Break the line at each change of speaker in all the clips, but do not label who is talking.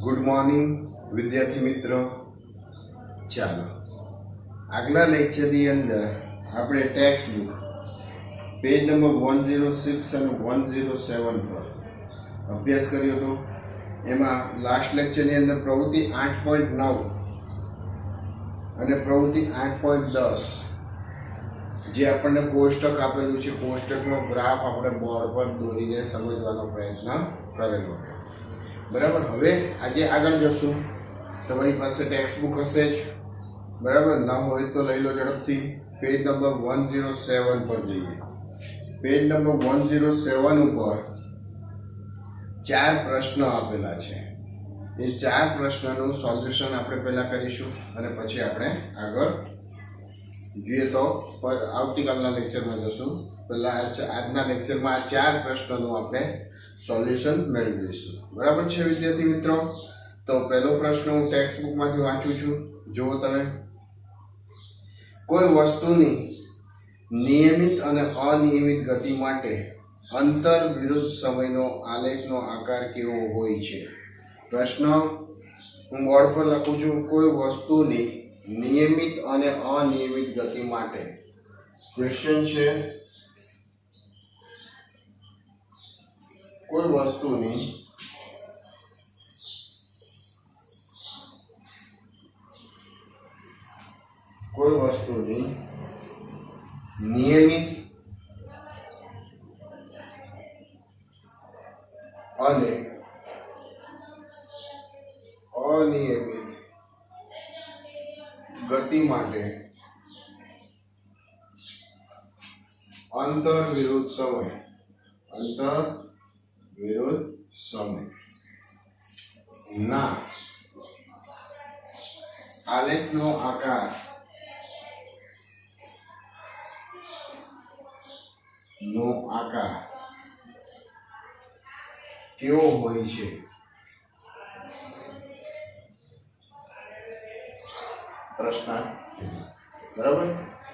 Good morning વિદ્યાર્થી મિત્રો। ચાલો આગલા લેક્ચરની અંદર આપણે ટેક્સ્ટ બુક પેજ નંબર 106 અને 107 પર અભ્યાસ કર્યો હતો। એમાં લાસ્ટ લેક્ચરની અંદર પ્રવૃત્તિ 8.9 અને પ્રવૃત્તિ 8.10 જે આપણને કોષ્ટક આપેલું છે, કોષ્ટકનો ગ્રાફ આપણે બોર્ડ પર દોરીને સમજવાનો પ્રયત્ન કરેલો હતો। બરાબર। હવે આજે આગળ જશું। તમારી પાસે ટેક્સ્ટ બુક હશે જ, બરાબર? ના હોય તો લઈ લો ઝડપથી। પેજ નંબર 107 પર જઈએ। પેજ નંબર 107 ઉપર 4 પ્રશ્ન આપેલા છે। એ 4 પ્રશ્નનું સોલ્યુશન આપણે પહેલા કરીશું અને પછી આપણે આગળ જોઈએ તો આવતીકાલના લેક્ચરમાં જશું। પહેલા આજના લેક્ચરમાં આ 4 પ્રશ્નોનું આપણે સોલ્યુશન મેળવીશું। બરાબર છે વિદ્યાર્થી મિત્રો? તો પહેલો પ્રશ્ન હું ટેક્સ્ટ બુકમાંથી વાંચું છું, જુઓ તમે। કોઈ વસ્તુની નિયમિત અને અનિયમિત ગતિ માટે અંતર વિરુદ્ધ સમયનો આલેખનો આકાર કેવો હોય છે? પ્રશ્ન હું બોર્ડ પર લખું છું। કોઈ વસ્તુની નિયમિત અને અનિયમિત ગતિ માટે ક્વેશ્ચન છે, કોઈ વસ્તુની નિયમિત અને અનિયમિત ગતિ માટે અંતર વિરુદ્ધ સમય ના આલેખનો આકાર કેવો હોય છે? પ્રશ્ન, બરાબર?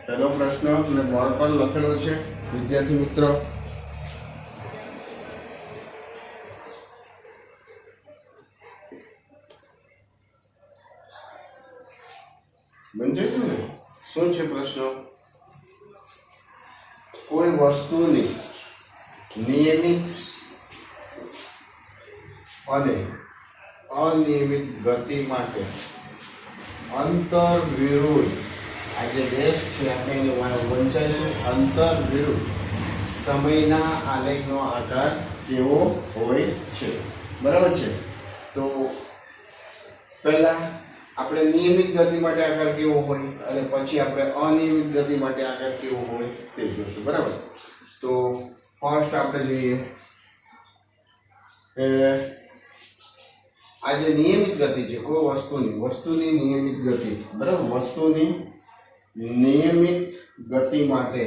પહેલો પ્રશ્ન મેં બોર્ડ પર લખેલો છે વિદ્યાર્થી મિત્રો। બનશે છે ને? શું છે પ્રશ્ન? કોઈ વસ્તુની નિયમિત અને અનિયમિત ગતિ માટે અંતર વિરુદ્ધ, આ જે ડેશ છે આપણે એને વંચાઈશું, અંતર વિરુદ્ધ સમયના આલેખનો આકાર કેવો હોય છે? બરાબર છે? તો પહેલા આપણે નિયમિત ગતિ માટે આકાર કેવો હોય અને પછી આપણે અનિયમિત ગતિ માટે આકાર કેવો હોય તે જોશું। બરાબર? તો ફર્સ્ટ આપણે જોઈએ આ જે નિયમિત ગતિ છે કોઈ વસ્તુની નિયમિત ગતિ, બરાબર? વસ્તુની નિયમિત ગતિ માટે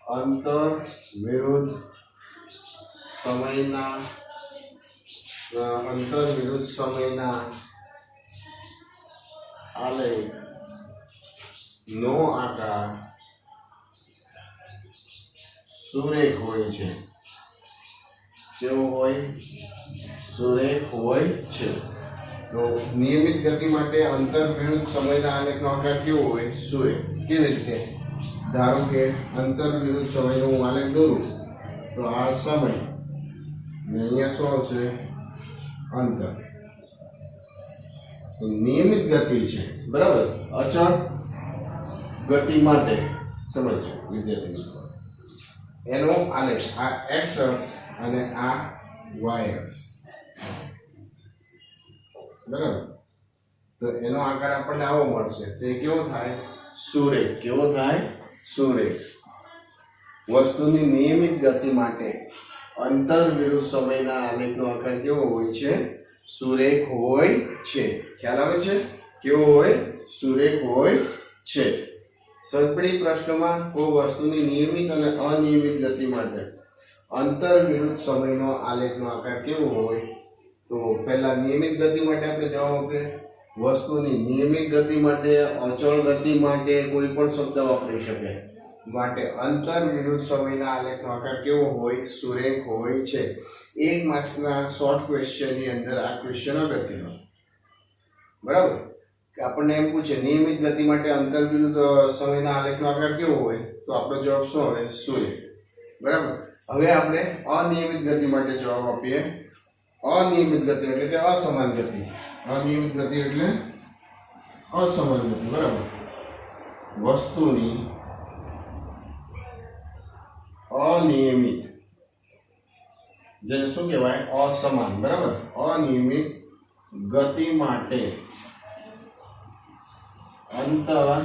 અંતર વિરુદ્ધ સમયના આલેખ નો આકાર સુરેખ હોય છે। કેવો હોય? સુરેખ હોય છે। તો નિયમિત ગતિ માટે અંતર વિરુદ્ધ સમયના આલેખનો આકાર કેવો હોય? સુરેખ। કેવી રીતે? ધારો કે અંતર વિરુદ્ધ સમયનો હું આલેખ દોરું તો આ સમય ને અહીંયા શું આવશે? અંતર। નિયમિત ગતિ છે, બરાબર? અચળ ગતિ માટે સમજો વિદ્યાર્થી મિત્રો, એનો આલેખ આ એક્સ અક્ષ અને આ વાય અક્ષ, બરાબર? તો એનો આકાર આપણને આવો મળશે। તે કેવો થાય? સુરેખ। કેવો થાય? સુરેખ। વસ્તુની નિયમિત ગતિ માટે અંતર વિરુદ્ધ સમયના આલેખનો આકાર કેવો હોય છે? સુરેખ હોય છે। ખ્યાલ આવે છે? કેવો હોય? સુરેખ હોય છે। સર્પડી પ્રશ્નમાં કોઈ વસ્તુની નિયમિત અને અનિયમિત ગતિ માટે અંતર વિરુદ્ધ સમયનો આલેખનો આકાર કેવો હોય? તો પહેલા નિયમિત ગતિ માટે આપણે જવાબ આપીએ। વસ્તુની નિયમિત ગતિ માટે, અચળ ગતિ માટે કોઈ પણ શબ્દ વાપરી શકે. માટે અંતર વિરુદ્ધ સમયના આલેખનો આકાર કેવો હોય? સુરેખ હોય છે. 1 માર્ક્સના શોર્ટ ક્વેશ્ચનની અંદર આ ક્વેશ્ચન અગત્યનો. બરાબર, કે આપણને એમ પૂછે નિયમિત ગતિ માટે અંતર વિરુદ્ધ સમયના આલેખનો આકાર કેવો હોય, તો આપણો જવાબ શું આવે? સુરેખ. બરાબર. હવે આપણે અનિયમિત ગતિ માટે જવાબ આપીએ. અનિયમિત ગતિ એટલે કે અસમાન ગતિ. અનિયમિત ગતિ એટલે અસમાન ગતિ. બરાબર. વસ્તુની અનિયમિત, જેને શું કહેવાય? અસમાન. બરાબર. અનિયમિત ગતિ માટે અંતર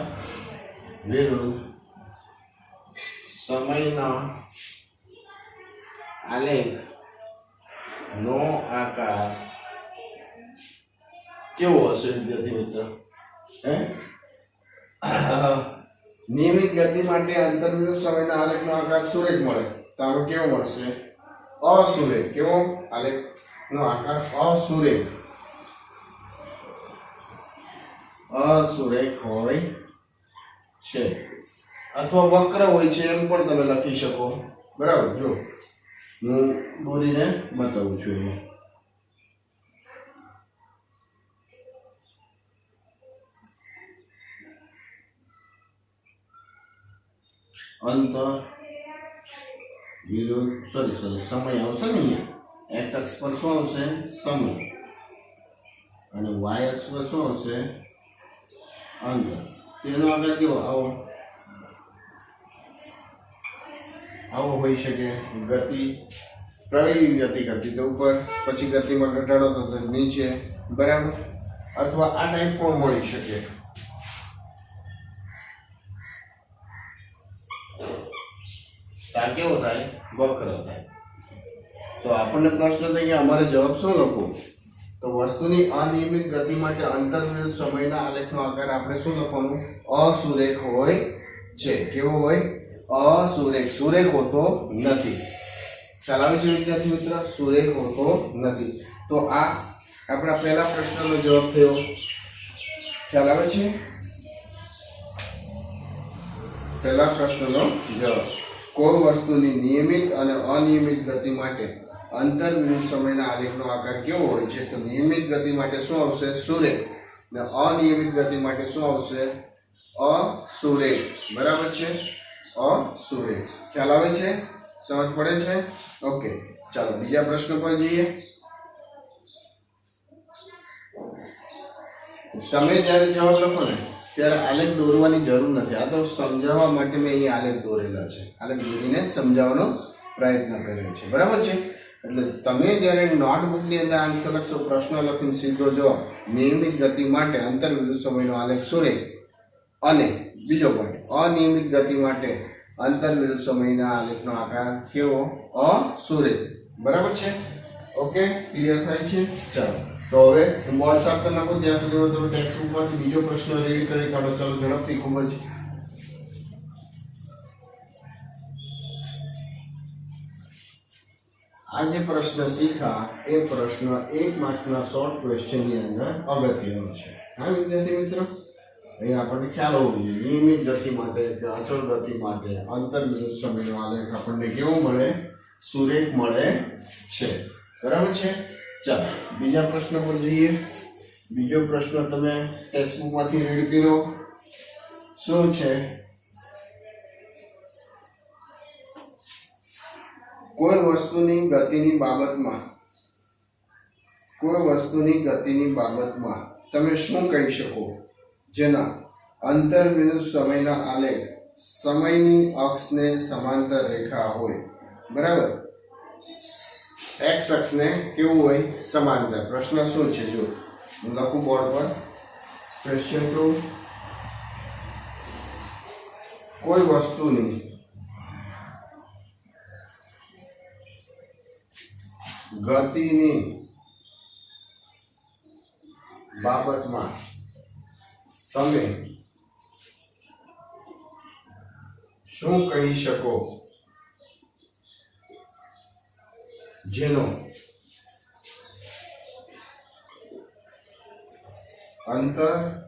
વિરુદ્ધ સમયના આલેખ નો આકાર કેવો હશે? વિદ્યાર્થી મિત્ર, નિયમિત ગતિ માટે અંતર વિરુદ્ધ સમયના આલેખનો આકાર સુરેખ મળે, તો આનો કેવો મળશે? અસુરેખ. કેવો આલેખનો આકાર? અસુરેખ. અસુરેખ હોય છે, અથવા વક્ર હોય છે એમ પણ તમે લખી શકો. બરાબર. જો હું દોરીને બતાવું છું. એમાં અંતર વિરુદ્ધ સમય આવશે ને. અહીંયા એક્સ અક્ષ પર શું આવશે? સમય. અને વાય અક્ષ પર શું આવશે? અંતર. તેનો આકાર કેવો? આવો હોઈ શકે. ગતિ પ્રવેગી ગતિ કરતી તો ઉપર, પછી ગતિમાં ઘટાડો થતો નીચે. બરાબર. અથવા આ ટાઈપ પણ મળી શકે. આ કેવો થાય? વક્ર થાય. તો આપણને પ્રશ્ન થાય કે અમારે જવાબ શું લખવો? તો વસ્તુની અનિયમિત ગતિ માટે અંતર વિરુદ્ધ સમયના આલેખનો આકાર આપણે શું લખવાનું? અસુરેખ હોય છે. કેવો હોય? અસુરેખ. સુરેખ હોતો નથી. ખ્યાલ આવે છે વિદ્યાર્થી મિત્ર? સુરેખ હોતો નથી. તો આ આપણા પહેલા પ્રશ્નનો જવાબ થયો. ખ્યાલ આવે છે? પહેલા પ્રશ્નનો જવાબ. કોઈ વસ્તુની નિયમિત અને અનિયમિત ગતિ માટે અંતર વિરુદ્ધ સમયના આલેખનો આકાર કેવો હોય છે? તો નિયમિત ગતિ માટે શું આવશે? સુરેખ. ને અનિયમિત ગતિ માટે શું આવશે? અસુરેખ. બરાબર છે? અસુરેખ. ખ્યાલ આવે છે? સમજ પડે છે? ઓકે, ચાલો બીજા પ્રશ્ન પર જઈએ. તમે જ્યારે જવાબ લખો ને ત્યારે આલેખ દોરવાની જરૂર નથી. આ તો સમજાવવા માટે મેં અહીં આલેખ દોરેલા છે. આલેખ દોરીને સમજાવવાનો પ્રયત્ન કર્યો છે. બરાબર છે? એટલે તમે જ્યારે નોટબુકની અંદર આન્સર લખશો, પ્રશ્ન લખીને સીધો જવાબ નિયમિત ગતિ માટે અંતર વિરુદ્ધ સમયનો આલેખ સુરેખ, અને બીજો પોઈન્ટ અનિયમિત ગતિ માટે અંતર વિરુદ્ધ સમયના આલેખનો આકાર કેવો? અસુરેખ. બરાબર છે? ઓકે, ક્લિયર થાય છે? ચાલો, તો હવે હું બોર્ડ સાફ કરી નાખું. ત્યાં સુધી તમે ટેક્સ્ટ બુકમાંથી બીજો પ્રશ્ન રીડ કરી કાઢો. ચાલો ઝડપથી. ખૂબ જ આ જે પ્રશ્ન શીખા એ પ્રશ્ન 1 માર્ક્સના શોર્ટ ક્વેશ્ચનની અંદર અગત્યનો છે. હા વિદ્યાર્થી મિત્રો, અહીં આપણને ખ્યાલ હોવો જોઈએ. નિયમિત ગતિ માટે કે અચળ ગતિ માટે અંતર વિરુદ્ધ સમયનો આલેખ આપણને કેવો મળે? સુરેખ મળે છે. બરાબર છે? ચાલો બીજા પ્રશ્ન પર જઈએ. બીજો પ્રશ્ન તમે ટેક્સ્ટ બુકમાંથી રીડ કર્યો. શું છે? કોઈ વસ્તુની ગતિની બાબતમાં તમે શું કહી શકો જેના અંતર વિરુદ્ધ સમયના આલેખ સમયની અક્ષને સમાંતર રેખા હોય? બરાબર. એક્સ અક્ષને કેવું હોય? સમાંતર. પ્રશ્ન શું છે? જો હું લખું બોર્ડ પર. ક્વેશ્ચન 2. કોઈ વસ્તુની ગતિની બાબતમાં તમે શું કહી શકો જેનો અંતર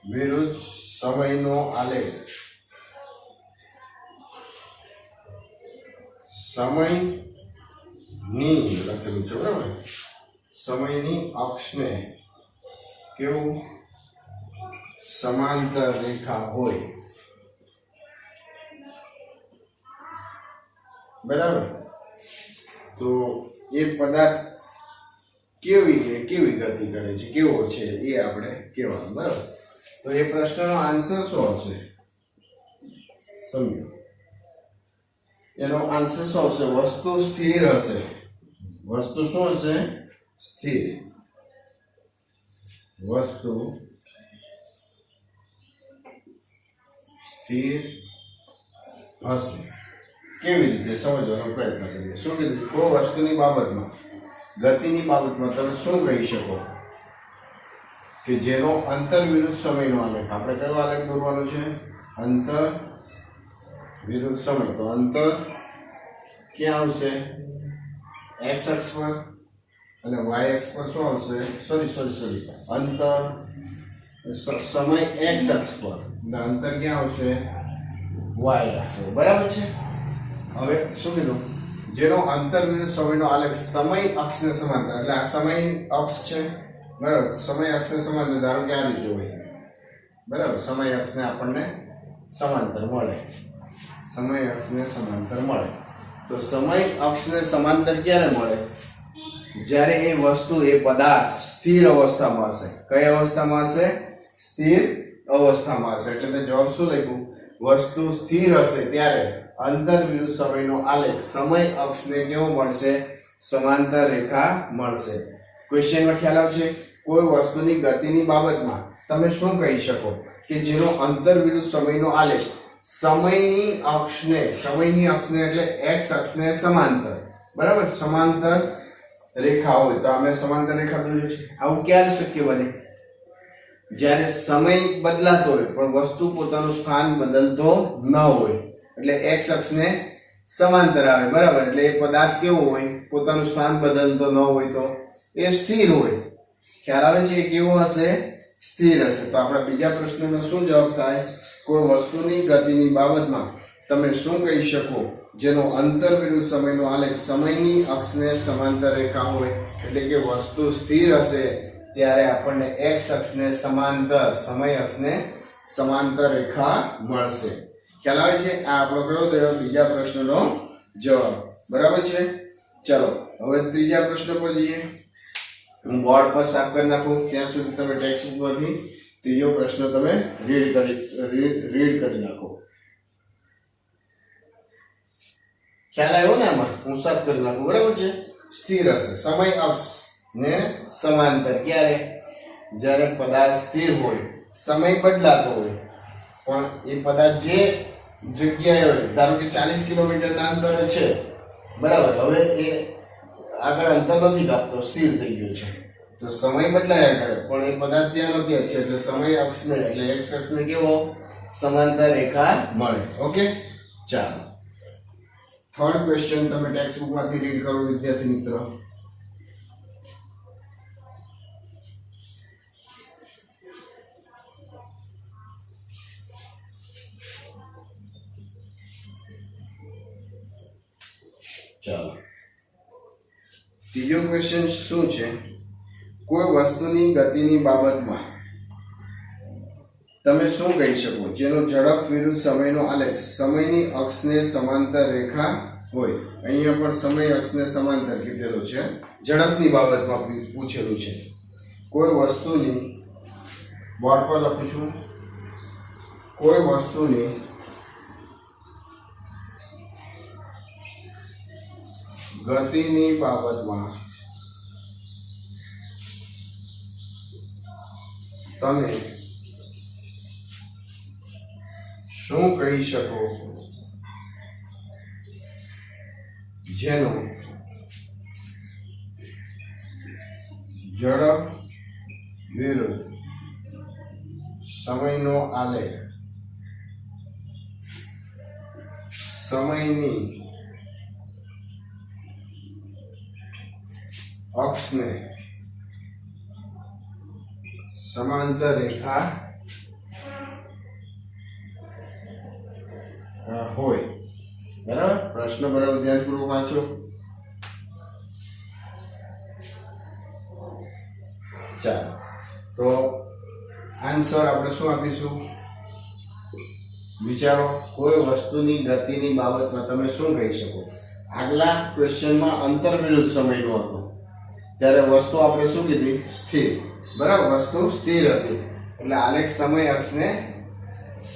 વિરુદ્ધ સમયનો આલેખ સમયની લખેલું છે બરાબર સમયની અક્ષને કેવું સમાંતર રેખા હોય બરાબર તો એ પદાર્થ કેવી ગતિ કરે છે કેવો છે એ આપણે કહેવાનું બરાબર તો એ પ્રશ્નનો આન્સર શું હશે સમજો એનો આન્સર શું હશે વસ્તુ સ્થિર હશે વસ્તુ શું હશે સ્થિર વસ્તુ સ્થિર હશે કેવી રીતે સમજવાનો પ્રયત્ન કરીએ શું કીધું કોઈ વસ્તુની બાબતમાં ગતિની બાબતમાં તમે શું કહી શકો કે જેનો અંતર વિરુદ્ધ સમયનો આલેખ આપણે કયો આલેખ દોરવાનો છે અંતર વિરુદ્ધ સમય તો અંતર ક્યાં આવશે x અક્ષ પર અને y અક્ષ પર શું આવશે સોરી અંતર સમય x અક્ષ પર અને અંતર ક્યાં આવશે y અક્ષ પર બરાબર છે હવે શું કીધું જેનો અંતર વિરુદ્ધ સમયનો આલેખ સમય અક્ષને સમાંતર એટલે આ સમય અક્ષ છે બરાબર સમય અક્ષને સમાંતર ધારો કે આ રીતે હોય બરાબર સમય અક્ષને આપણને સમાંતર મળે સમય અક્ષને સમાંતર મળે તો સમય અક્ષને સમાંતર ક્યારે મળે જ્યારે એ વસ્તુ એ પદાર્થ સ્થિર અવસ્થામાં હશે કઈ અવસ્થામાં હશે સ્થિર અવસ્થામાં હશે એટલે મેં જવાબ શું લખ્યું વસ્તુ સ્થિર હશે ત્યારે અંતર વિરુદ્ધ સમયનો આલેખ સમય અક્ષને કેવો મળશે સમાંતર રેખા મળશે ક્વેશ્ચનમાં ખ્યાલ આવશે કોઈ વસ્તુની ગતિની બાબતમાં તમે શું કહી શકો કે જેનો અંતર વિરુદ્ધ સમયનો આલેખ સમયની અક્ષને એટલે x અક્ષને સમાંતર બરાબર સમાંતર રેખા હોય તો અમે સમાંતર રેખા દોર્યું છે આવું ક્યારે શક્ય બને જ્યારે સમય બદલાતો હોય પણ વસ્તુ પોતાનું સ્થાન બદલતો ન હોય એટલે x અક્ષને સમાંતર આવે બરાબર એટલે એ પદાર્થ કેવો હોય પોતાનું સ્થાન બદલતો ન હોય તો એ સ્થિર હોય ખ્યાલ આવે છે એ કેવો હશે સ્થિર હશે તો આપણા બીજા પ્રશ્નનો શું જવાબ થાય કોઈ વસ્તુની ગતિની બાબતમાં તમે શું કહી શકો જેનો અંતર વિરુદ્ધ સમયનો આલેખ સમયની અક્ષને સમાંતર રેખા હોય એટલે કે વસ્તુ સ્થિર હશે ત્યારે આપણને x અક્ષને સમાંતર સમય અક્ષને સમાંતર રેખા મળશે ખ્યાલ આવે છે આ આપણો કયો થયો બીજા પ્રશ્નનો જવાબ બરાબર છે ચલો હવે ત્રીજા પ્રશ્ન પર જઈએ હું બોર્ડ પર સાફ કરી નાખું ત્યાં સુધી તમે ટેક્સ્ટ બુક પરથી ત્રીજો પ્રશ્ન તમે રીડ કરી નાખો ખ્યાલ આવ્યો ને આમાં હું સાફ કરી નાખું બરાબર છે સ્થિર હશે સમય અક્ષ ને સમાંતર ક્યારે જ્યારે પદાર્થ સ્થિર હોય સમય બદલાતો હોય પણ એ પદાર્થ જે જગ્યાએ હોય ધારો કે 40 કિલોમીટરના અંતરે છે બરાબર હવે એ આગળ અંતર નથી કાપતો સ્થિર થઈ ગયો છે તો સમય બદલાયા કરે પણ એ પદાર્થ ત્યાં નથી છે એટલે સમય અક્ષને એટલે x અક્ષને કેવો સમાંતર રેખા મળે ઓકે ચાલો થર્ડ ક્વેશ્ચન તમે ટેક્સ્ટ બુકમાંથી રીડ કરો વિદ્યાર્થી મિત્રો ચાલો ત્રીજો ક્વેશ્ચન શું છે કોઈ વસ્તુની ગતિની બાબતમાં તમે શું કહી શકો જેનો ઝડપ વિરુદ્ધ સમયનો આલેખ સમયની અક્ષને સમાંતર રેખા હોય અહીંયા પણ સમય અક્ષને સમાંતર કીધેલો છે ઝડપની બાબતમાં પૂછેલું છે કોઈ વસ્તુની બોર્ડ પર લખું છું કોઈ વસ્તુની ગતિની બાબતમાં તમે શું કહી શકો જેનો ઝડપ વિરુદ્ધ સમયનો આલેખ સમયની અક્ષને સમાંતર રેખા હોય, બરાબર. પ્રશ્ન બરાબર ધ્યાનપૂર્વક વાંચો. ચાલો, તો આન્સર આપણે શું આપીશું? વિચારો. કોઈ વસ્તુની ગતિની બાબતમાં તમે શું કહી શકો? આગલા ક્વેશ્ચનમાં અંતર વિરુદ્ધ સમયનો હતો, ત્યારે વસ્તુ આપણે શું કીધી? સ્થિર. બરાબર, વસ્તુ સ્થિર હતી એટલે આલેખ સમય અક્ષને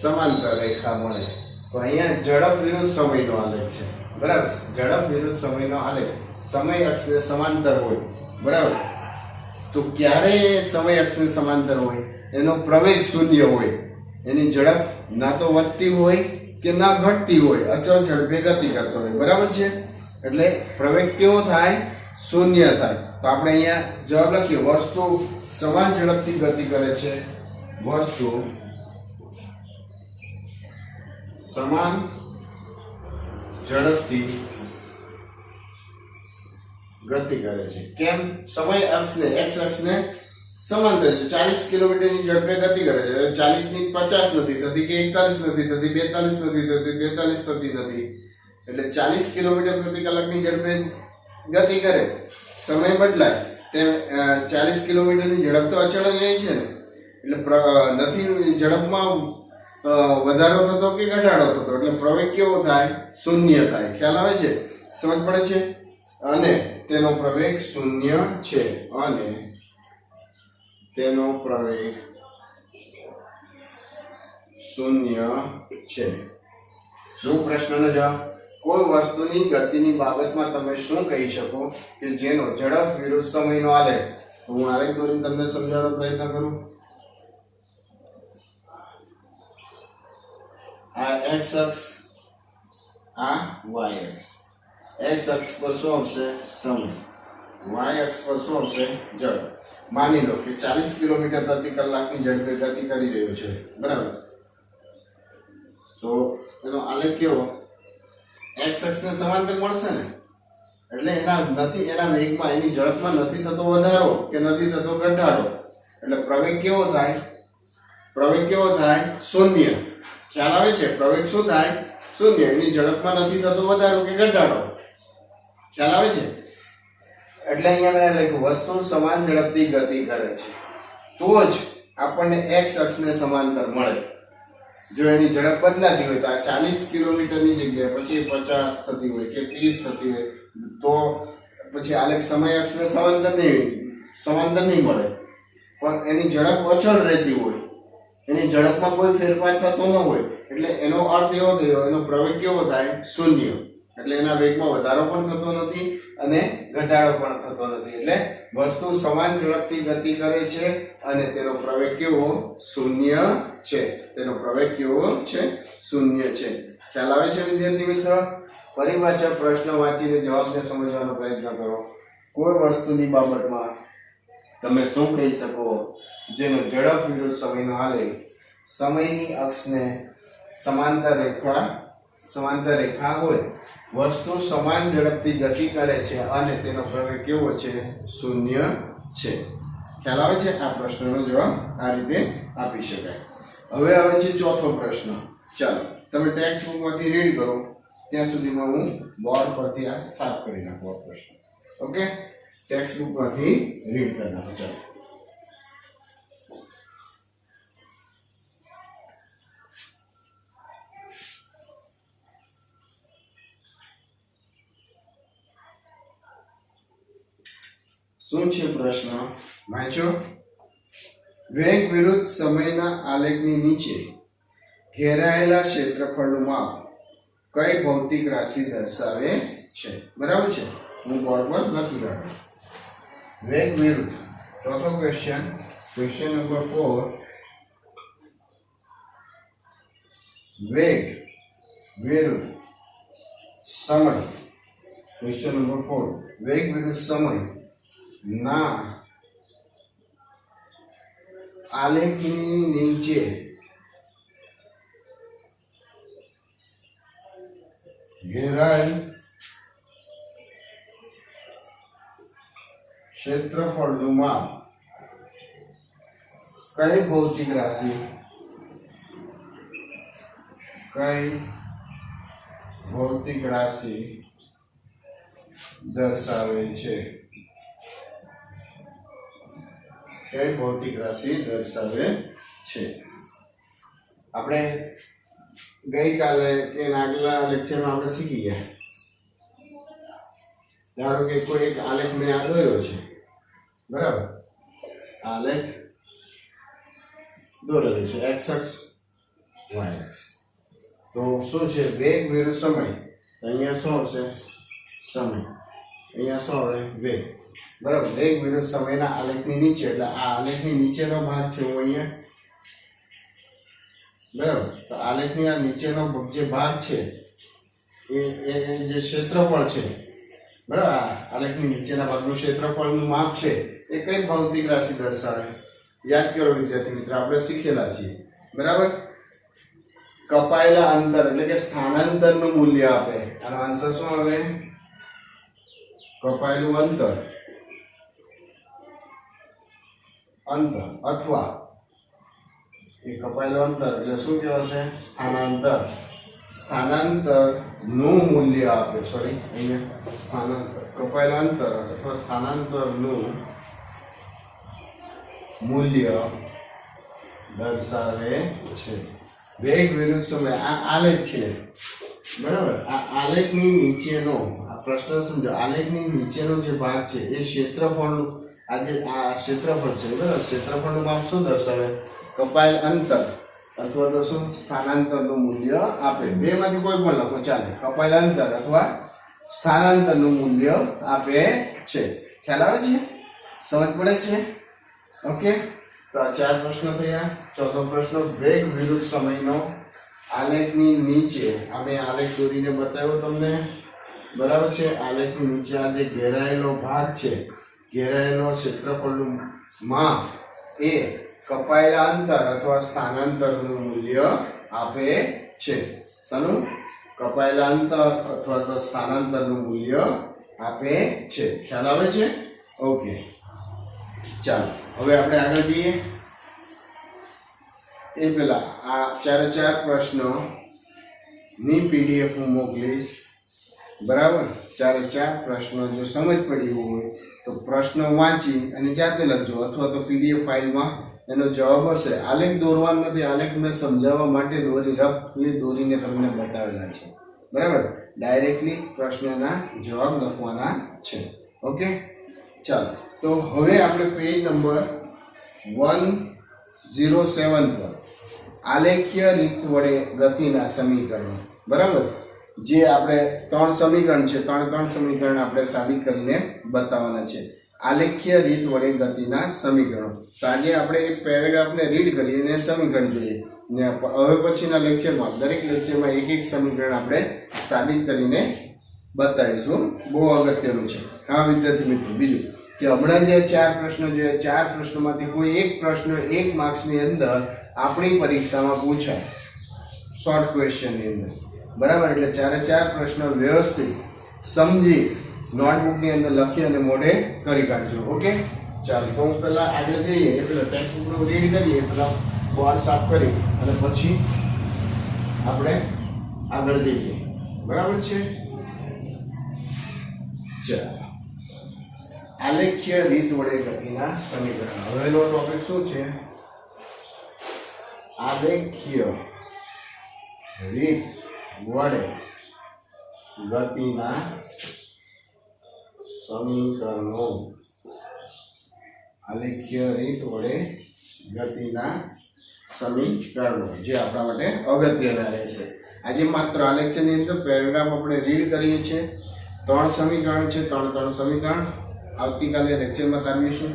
સમાંતર રેખા મળે. તો અહીંયા ઝડપ વિરુદ્ધ સમયનો આલેખ છે, બરાબર. ઝડપ વિરુદ્ધ સમયનો આલેખ સમય અક્ષને સમાંતર હોય, બરાબર. તો ક્યારે સમય અક્ષને સમાંતર હોય? એનો પ્રવેગ શૂન્ય હોય, એની ઝડપ ના તો વધતી હોય કે ના ઘટતી હોય, અચળ ઝડપે ગતિ કરતો હોય, બરાબર છે. એટલે પ્રવેગ કેવો થાય? શૂન્ય થાય. તો આપણે અહીંયા જવાબ લખીએ, વસ્તુ સમાન ઝડપથી ગતિ કરે છે. વસ્તુ સમાન ઝડપથી ગતિ કરે છે. કેમ? સમય અક્ષને એક્સ અક્ષને સમાંતર છે. 40 કિલોમીટરની ઝડપે ગતિ કરે છે. 40 ની 50 નથી થતી કે 41 નથી થતી, 42 નથી થતી, 43 થતી નથી. એટલે 40 કિલોમીટર પ્રતિ કલાકની ઝડપે ગતિ કરે, સમય બદલાય તેમ 40 કિલોમીટરની ઝડપ તો અચળ જ રહી છે ને. એટલે નથી ઝડપમાં વધારો થતો કે ઘટાડો થતો, એટલે પ્રવેગ કેવો થાય? શૂન્ય થાય. ખ્યાલ આવે છે? સમજ પડે છે? અને તેનો પ્રવેગ શૂન્ય છે. અને તેનો પ્રવેગ શૂન્ય છે. શું પ્રશ્નનો જવાબ? કોઈ વસ્તુની ગતિની બાબતમાં તમે શું કહી શકો કે જેનો ઝડપ વિરુદ્ધ સમયનો આલેખ? હું આલેખ દોરીને તમને સમજાવવાનો પ્રયત્ન કરું. આ એક્સ અક્ષ, આ વાય અક્ષ. એક્સ અક્ષ પર શું આવશે? સમય. વાય અક્ષ પર શું આવશે? ઝડપ. માની લો કે 40 કિલોમીટર પ્રતિ કલાકની ઝડપે ગતિ કરી રહ્યો છે, બરાબર. તો એનો આલેખ કેવો? એક્સ અક્ષને સમાંતર મળશે ને. એટલે એના વેગમાં, એની ઝડપમાં નથી થતો વધારો કે નથી થતો ઘટાડો. એટલે પ્રવેગ કેવો થાય? પ્રવેગ કેવો થાય? શૂન્ય. ખ્યાલ આવે છે? પ્રવેગ શું થાય? શૂન્ય. એની ઝડપમાં નથી થતો વધારો કે ઘટાડો. ખ્યાલ આવે છે? એટલે અહીંયા મેં લખ્યું, વસ્તુ સમાન ઝડપથી ગતિ કરે છે તો જ આપણને એક્સ અક્ષને સમાંતર મળે. જો એની ઝડપ બદલાતી હોય તો આ 40 કિલોમીટરની જગ્યાએ પછી 50 થતી હોય કે 30 થતી હોય તો પછી આલેખ સમય અક્ષને સમાંતર નહીં મળે. પણ એની ઝડપ અચળ રહેતી હોય, એની ઝડપમાં કોઈ ફેરફાર થતો ન હોય, એટલે એનો અર્થ એવો થયો, એનો પ્રવેગ કેવો થાય? શૂન્ય. એટલે એના વેગમાં વધારો પણ થતો નથી અને ઘટાડો પણ થતો નથી. એટલે વસ્તુ સમાન ઝડપથી ગતિ કરે છે અને તેનો પ્રવેગ કેવો? શૂન્ય છે. તેનો પ્રવેગ કેવો છે? શૂન્ય છે. ખ્યાલ આવે છે વિદ્યાર્થી મિત્રો? ફરી પાછા પ્રશ્ન વાંચીને જવાબને સમજવાનો પ્રયત્ન કરો. કોઈ વસ્તુની બાબતમાં તમે શું કહી શકો જેનો ઝડપ વિરુદ્ધ સમયનો આલેખ સમયની અક્ષને સમાંતર રેખા હોય, વસ્તુ સમાન ઝડપથી ગતિ કરે છે અને તેનો પ્રવેગ કેવો છે? શૂન્ય છે. ખ્યાલ આવે છે? આ પ્રશ્નનો જવાબ આ રીતે આપી શકાય. હવે આવે છે ચોથો પ્રશ્ન. ચાલો તમે ટેક્સ્ટ બુકમાંથી રીડ કરો, ત્યાં સુધીમાં હું બોર્ડ પરથી આ સાફ કરી નાખું આ પ્રશ્ન. ઓકે, ટેક્સ્ટ બુકમાંથી રીડ કરી નાખો. ચાલો. શું છે પ્રશ્ન? વાંચો. વેગ વિરુદ્ધ સમયના આલેખની નીચે ઘેરાયેલા ક્ષેત્રફળનું માપ કઈ ભૌતિક રાશિ દર્શાવે છે? બરાબર છે? હું બોર્ડ પર લખી રાખું. વેગ વિરુદ્ધ. ચોથો ક્વેશ્ચન નંબર 4. વેગ વિરુદ્ધ સમય. Question number 4. વેગ વિરુદ્ધ સમય ના આલેખની નીચે ઘેરાયેલ ક્ષેત્રફળનું માપ કઈ ભૌતિક રાશિ દર્શાવે છે? કઈ ભૌતિક રાશિ દર્શાવે છે? આપણે ગઈકાલે કે આગલા લેક્ચરમાં આપણે શીખી ગયા. ધારો કે કોઈ એક આલેખ મેં આ દોર્યો છે, બરાબર? આલેખ દોરેલો છે x અક્ષ y અક્ષ. તો શું છે? વેગ વિરુદ્ધ સમય. તો અહીંયા શું હશે? સમય. અહીંયા શું આવે? વેગ. બરાબર. વેગ વિરુદ્ધ સમયના આલેખની નીચે, એટલે આ આલેખની નીચેનો ભાગ છે હું અહીંયા, બરાબર? તો આલેખની આ નીચેનો જે ભાગ છે એ જે ક્ષેત્રફળ છે, બરાબર, આલેખની નીચેના ભાગનું ક્ષેત્રફળનું માપ છે એ કઈ ભૌતિક રાશિ દર્શાવે? યાદ કરો વિદ્યાર્થી મિત્રો, આપણે શીખેલા છીએ, બરાબર? કપાયેલા અંતર એટલે કે સ્થાનાંતરનું મૂલ્ય આપે. આનો આન્સર શું આવે? કપાયેલું અંતર અથવા એ કપાયેલું અંતર એટલે શું કહેવાશે? સ્થાનાંતર નું મૂલ્ય આપે. સોરી, અહીંયા કપાયેલા અંતર અથવા સ્થાનાંતરનું મૂલ્ય દર્શાવે છે. વેગ વિરુદ્ધ સમય આ આલેખ છે, બરાબર? આ આલેખની નીચેનો, આ પ્રશ્ન સમજો, આલેખની નીચેનો જે ભાગ છે એ ક્ષેત્રફળનું, આ ક્ષેત્રફળ છે, બરાબર? ક્ષેત્રફળનું માપ શું દર્શાવે? કપાયેલ અંતર અથવા તો શું? સ્થાનાંતરનું મૂલ્ય આપે. બે માંથી કોઈ પણ લખો ચાલે. કપાયેલ અંતર અથવા સ્થાનાંતરનું મૂલ્ય આપે છે. ખ્યાલ આવે છે? સમજ પડે છે? ઓકે. તો આ 4 પ્રશ્નો થયા. ચોથો પ્રશ્ન, વેગ વિરુદ્ધ સમયનો આલેખની નીચે, આપણે આલેખ દોરીને બતાવ્યો તમને, બરાબર છે? આલેખની નીચે આ જે ઘેરાયેલો ભાગ છે, ઘેરાયેલો ક્ષેત્રફળનું માપ એ કપાયેલા અંતર અથવા સ્થાનાંતરનું મૂલ્ય આપે છે. શાનું? કપાયેલા અંતર અથવા તો સ્થાનાંતરનું મૂલ્ય આપે છે. ખ્યાલ આવે છે? ઓકે, ચાલો હવે આપણે આગળ જઈએ. એ પેલા આ 4 પ્રશ્નો ની પીડીએફ હું મોકલીશ, બરાબર? 4 પ્રશ્નો જો સમજ પડી હોય તો પ્રશ્નો વાંચી અને જાતે લખજો, અથવા તો પીડીએફ ફાઇલમાં એનો જવાબ હશે. આલેખ દોરવાનો નથી, આલેખ મેં સમજાવવા માટે રફલી દોરીને તમને બતાવેલા છે, બરાબર? ડાયરેક્ટલી પ્રશ્નના જવાબ લખવાના છે. ઓકે, ચાલો. તો હવે આપણે પેજ નંબર 107 પર આલેખીય રીત વડે ગતિના સમીકરણો, બરાબર? જે આપણે 3 સમીકરણ છે, 3 સમીકરણ આપણે સાબિત કરીને બતાવવાના છે. આલેખીય રીત વડે ગતિના સમીકરણો. તો આજે આપણે એક પેરેગ્રાફને રીડ કરીએ અને સમીકરણ જોઈએ, ને હવે પછીના લેક્ચરમાં દરેક લેક્ચરમાં એક સમીકરણ આપણે સાબિત કરીને બતાવીશું. બહુ અગત્યનું છે. હા વિદ્યાર્થી મિત્રો, બીજું કે હમણાં જે 4 પ્રશ્નો જોયા, 4 પ્રશ્નોમાંથી કોઈ એક પ્રશ્ન 1 માર્ક્સની અંદર આપણી પરીક્ષામાં પૂછાય, શોર્ટ ક્વેશ્ચનની અંદર, બરાબર? એટલે 4 પ્રશ્નો વ્યવસ્થિત સમજી નોટબુકની અંદર લખી અને મોઢે કરી કાઢજો. ઓકે, ચાલો. તો હું પહેલા આગળ જઈએ, એ પહેલા ટેક્સ્ટ બુકનું રીડ કરીએ, પહેલા બોર્ડ સાફ કરી અને પછી આપણે આગળ જઈએ, બરાબર છે? ચાલો, આલેખ્ય રીત વડે ગતિના સમીકરણ. હવેનો ટોપિક શું છે? આલેખ્ય રીત વડે ગતિના સમીકરણો. આલેખ્ય રીત વડે ગતિના સમીકરણો જે આપણા માટે અગત્યના રહેશે. આજે માત્ર આ લેક્ચરની અંદર પેરેગ્રાફ આપણે રીડ કરીએ છીએ. 3 સમીકરણ છે, 3 સમીકરણ આવતીકાલે લેક્ચરમાં તારવીશું.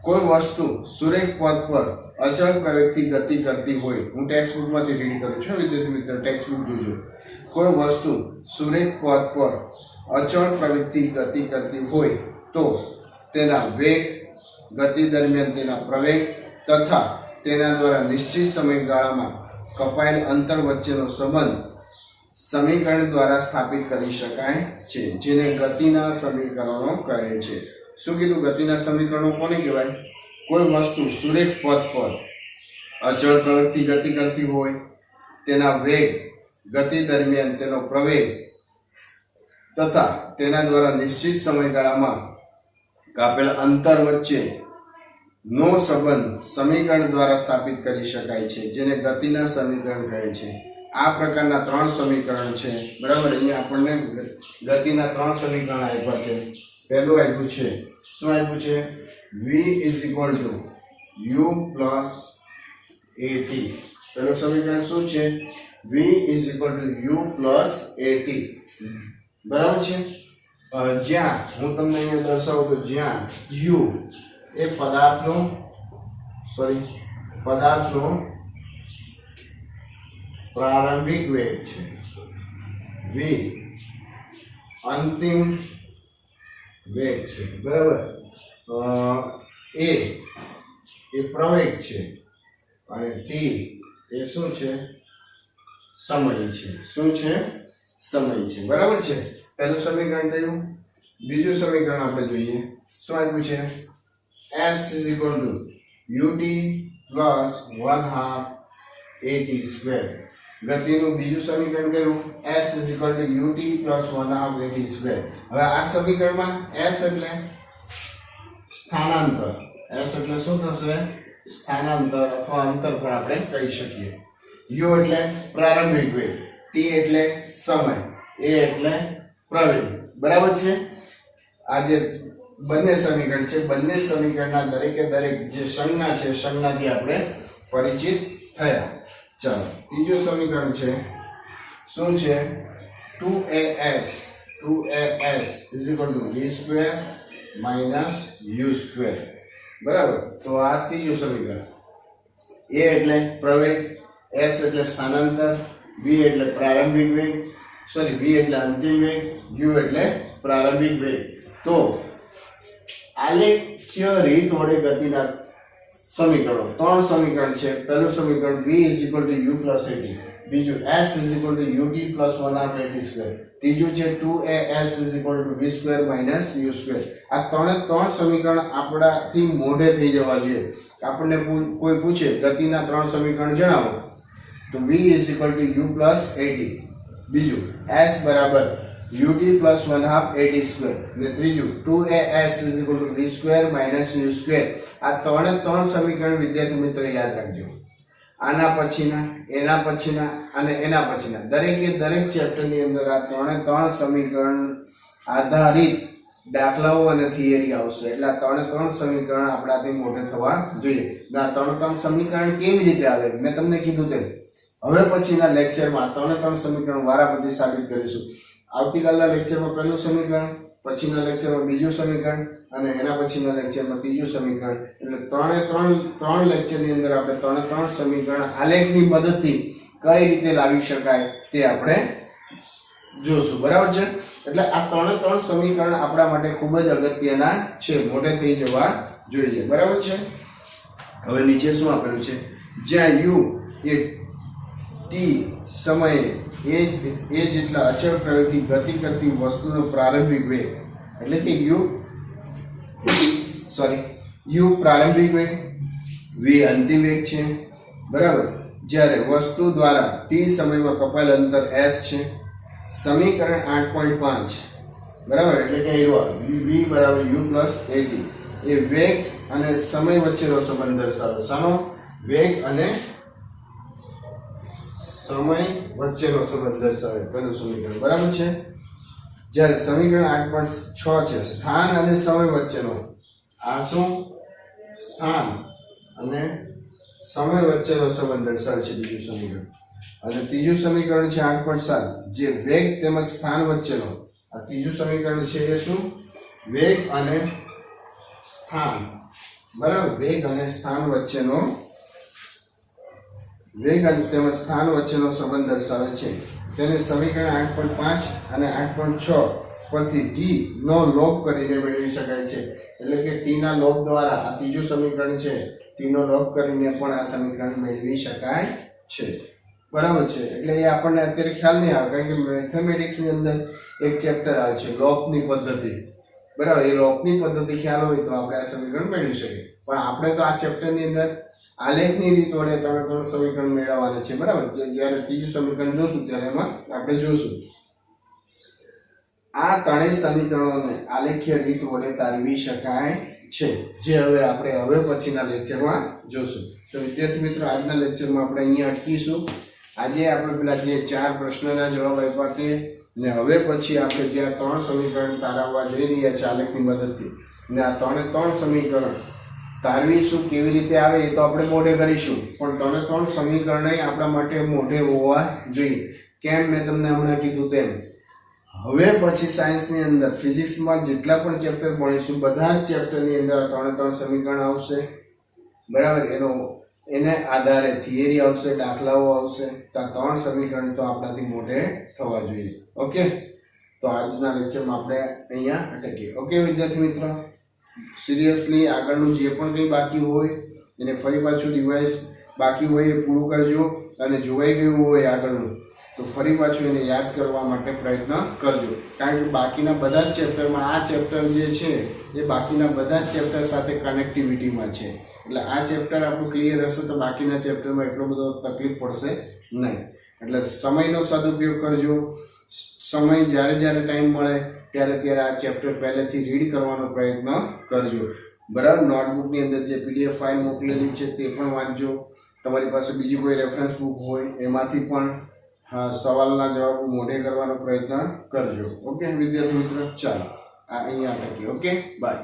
કોઈ વસ્તુ સુરેખ પથ પર અચળ પ્રવેગથી ગતિ કરતી હોય, હું ટેક્સ્ટ બુકમાંથી રીડ કરું છું વિદ્યાર્થી મિત્રો, ટેક્સ્ટ બુક જોજો. કોઈ વસ્તુ સુરેખ પથ પર અચળ પ્રવેગથી ગતિ કરતી હોય તો તેના વેગ, ગતિ દરમિયાન તેના પ્રવેગ તથા તેના દ્વારા નિશ્ચિત સમયગાળામાં કપાયેલ અંતર વચ્ચેનો સંબંધ સમીકરણ દ્વારા સ્થાપિત કરી શકાય છે, જેને ગતિના સમીકરણો કહે છે. શું કીધું? ગતિના સમીકરણો કોને કહેવાય? કોઈ વસ્તુ સુરેખ પથ પર અચળ પ્રવૃત્તિ ગતિ કરતી હોય, તેના વેગ, ગતિ દરમિયાન તેનો પ્રવેગ તથા તેના દ્વારા નિશ્ચિત સમયગાળામાં કાપેલ અંતર વચ્ચે નો સંબંધ સમીકરણ દ્વારા સ્થાપિત કરી શકાય છે, જેને ગતિના સમીકરણ કહે છે. આ પ્રકારના 3 સમીકરણ છે. બરાબર. અહીંયા આપણને ગતિના 3 સમીકરણ આપ્યા છે. પહેલું આપ્યું છે, શું આપ્યું છે? v = u plus at. પહેલું સમીકરણ શું છે? v = u plus at. બરાબર છે. જ્યાં હું તમને અહીંયા દર્શાવું તો જ્યાં u એ પદાર્થનો પ્રારંભિક વેગ છે, v અંતિમ વેગ છે. બરાબર. a એ પ્રવેગ છે અને t એ શું છે? સમય છે. શું છે? સમય છે. બરાબર છે. પહેલું સમીકરણ થયું. બીજું સમીકરણ આપણે જોઈએ. શું આપ્યું છે? s = ut plus 1/2 at square. ગતિનું બીજું સમીકરણ કયું? s = ut plus 1/2 at square. હવે આ સમીકરણમાં s એટલે સ્થાનાંતર. s એટલે શું થશે? સ્થાનાંતર અથવા અંતર પણ આપણે કહી શકીએ. u એટલે પ્રારંભિક વેગ, t એટલે સમય, a એટલે પ્રવેગ. બરાબર છે. આ જે બંને સમીકરણ છે, બંને સમીકરણના દરેકે દરેક જે સંજ્ઞા છે, સંજ્ઞાથી આપણે પરિચિત થયા. ચાલો, ત્રીજું સમીકરણ છે, શું છે? 2as = v² - u². બરાબર. તો આ ત્રીજું સમીકરણ. a એટલે પ્રવેગ, s એટલે સ્થાનાંતર, v એટલે પ્રારંભિક વેગ, v એટલે અંતિમ વેગ, u એટલે પ્રારંભિક વેગ. તો આલેખ્ય રીત વડે ગતિના સમીકરણો 3 સમીકરણ છે. પહેલું સમીકરણ v = u plus at, બીજું s = ut plus 1/2 at square, ત્રીજું છે 2as = v² - u². આ 3 સમીકરણ આપણાથી મોઢે થઈ જવા જોઈએ. આપણને કોઈ પૂછે ગતિના 3 સમીકરણ જણાવો તો v = u plus at, બીજું s બરાબર ut plus 1/2 at square, ને ત્રીજું 2as = v² - u². આ 3 સમીકરણ વિદ્યાર્થી મિત્રો યાદ રાખજો. આના પછીના, એના પછીના અને એના પછીના દરેકે દરેક ચેપ્ટરની અંદર આ 3 સમીકરણ આધારિત દાખલાઓ અને થિયરી આવશે. એટલે આ 3 સમીકરણ આપણાથી મોઢે થવા જોઈએ. આ 3 સમીકરણ કેવી રીતે આવે મેં તમને કીધું તેમ હવે પછીના લેક્ચરમાં 3 સમીકરણ વારાફરતી સાબિત કરીશું. આવતીકાલના લેક્ચરમાં પહેલું સમીકરણ, પછીના લેક્ચરમાં બીજું સમીકરણ અને એના પછીના લેક્ચરમાં ત્રીજું સમીકરણ. એટલે ત્રણ લેક્ચરની અંદર આપણે 3 સમીકરણ આલેખની મદદથી કઈ રીતે લાવી શકાય તે આપણે જોશું. બરાબર છે. એટલે આ 3 સમીકરણ આપણા માટે ખૂબ જ અગત્યના છે, મોઢે થઈ જવા જોઈએ. બરાબર છે. હવે નીચે શું આપેલું છે? જ્યાં u એ t સમયે એ જેટલા અચળ પ્રવેગથી ગતિ કરતી વસ્તુનો પ્રારંભિક વેગ, એટલે કે u પ્રારંભિક વેગ, v અંતિમ વેગ છે. બરાબર. જ્યારે વસ્તુ દ્વારા t સમયમાં કપાયેલ અંતર s છે. સમીકરણ 8.5 બરાબર. એટલે કે v = u plus at એ વેગ અને સમય વચ્ચેનો સંબંધ દર્શાવે. શાનો? વેગ અને સમય વચ્ચેનો સંબંધ દર્શાવે પેલું સમીકરણ. બરાબર છે. જ્યારે સમીકરણ 8.6 છે સ્થાન અને સમય વચ્ચેનો, આ શું? સ્થાન અને સમય વચ્ચેનો સંબંધ દર્શાવે છે બીજું સમીકરણ. અને ત્રીજું સમીકરણ છે 8.7 જે વેગ તેમજ સ્થાન વચ્ચેનો, આ ત્રીજું સમીકરણ છે એ શું? વેગ અને સ્થાન. બરાબર. વેગ અને સ્થાન વચ્ચેનો, વેગ અને તેમજ સ્થાન વચ્ચેનો સંબંધ દર્શાવે છે. તેને સમીકરણ 8.5 અને 8.6 પરથી t નો લોપ કરીને મેળવી શકાય છે. એટલે કે t ના લોપ દ્વારા આ ત્રીજું સમીકરણ છે, t નો લોપ કરીને પણ આ સમીકરણ મેળવી શકાય છે. બરાબર છે. એટલે એ આપણને અત્યારે ખ્યાલ નહીં આવે, કારણ કે મેથેમેટિક્સ ની અંદર એક ચેપ્ટર આવે છે લોપની પદ્ધતિ. બરાબર. એ લોપની પદ્ધતિ ખ્યાલ હોય તો આપણે આ સમીકરણ મેળવી શકીએ. પણ આપણે તો આ ચેપ્ટરની અંદર આલેખની રીત વડે 3 સમીકરણ મેળવવાના છે, બરાબર. જ્યારે ત્રીજું સમીકરણ જોશું ત્યારે એમાં આપણે જોશું આ ત્રણેય સમીકરણોને આલેખીય રીત વડે તારવી શકાય છે, જે હવે પછીના લેક્ચરમાં જોશું. તો વિદ્યાર્થી મિત્રો, આજના લેક્ચરમાં આપણે અહીંયા અટકીશું. આજે આપણે પેલા જે 4 પ્રશ્નના જવાબ આપ્યા તે, ને હવે પછી આપણે જે આ 3 સમીકરણ તારવવા જઈ રહ્યા છે આલેખની મદદથી, ને આ 3 સમીકરણ તારવીશું કેવી રીતે આવે એ તો આપણે મોઢે કરીશું, પણ 3 સમીકરણ આપણા માટે મોઢે હોવા જોઈએ. કેમ? મેં તમને હમણાં કીધું તેમ હવે પછી સાયન્સની અંદર ફિઝિક્સમાં જેટલા પણ ચેપ્ટર ભણીશું બધા જ ચેપ્ટરની અંદર 3 સમીકરણ આવશે, બરાબર. એને આધારે થિયરી આવશે, દાખલાઓ આવશે. તો આ 3 સમીકરણ તો આપણાથી મોઢે થવા જોઈએ. ઓકે, તો આજના લેક્ચરમાં આપણે અહીંયા અટકીએ. ઓકે વિદ્યાર્થી મિત્રો, સિરિયસલી આગળનું જે પણ કંઈ બાકી હોય એને ફરી પાછું રિવાઇઝ બાકી હોય એ પૂરું કરજો, અને જોવાઈ ગયું હોય આગળનું તો ફરી પાછું એને યાદ કરવા માટે પ્રયત્ન કરજો. કારણ કે બાકીના બધા જ ચેપ્ટરમાં આ ચેપ્ટર જે છે એ બાકીના બધા જ ચેપ્ટર સાથે કનેક્ટિવિટીમાં છે. એટલે આ ચેપ્ટર આપણું ક્લિયર હશે તો બાકીના ચેપ્ટરમાં એટલો બધો તકલીફ પડશે નહીં. એટલે સમયનો સદુપયોગ કરજો. સમય જ્યારે ટાઈમ મળે ત્યારે આ ચેપ્ટર પહેલેથી રીડ કરવાનો પ્રયત્ન કરજો, બરાબર. નોટબુકની અંદર જે PDF ફાઇલ મોકલેલી છે તે પણ વાંચજો. તમારી પાસે બીજી કોઈ રેફરન્સ બુક હોય એમાંથી પણ સવાલના જવાબ મોઢે કરવાનો પ્રયત્ન કરજો. ઓકે વિદ્યાર્થી મિત્રો, ચાલો આ અહીંયા અટકીએ. Okay, by.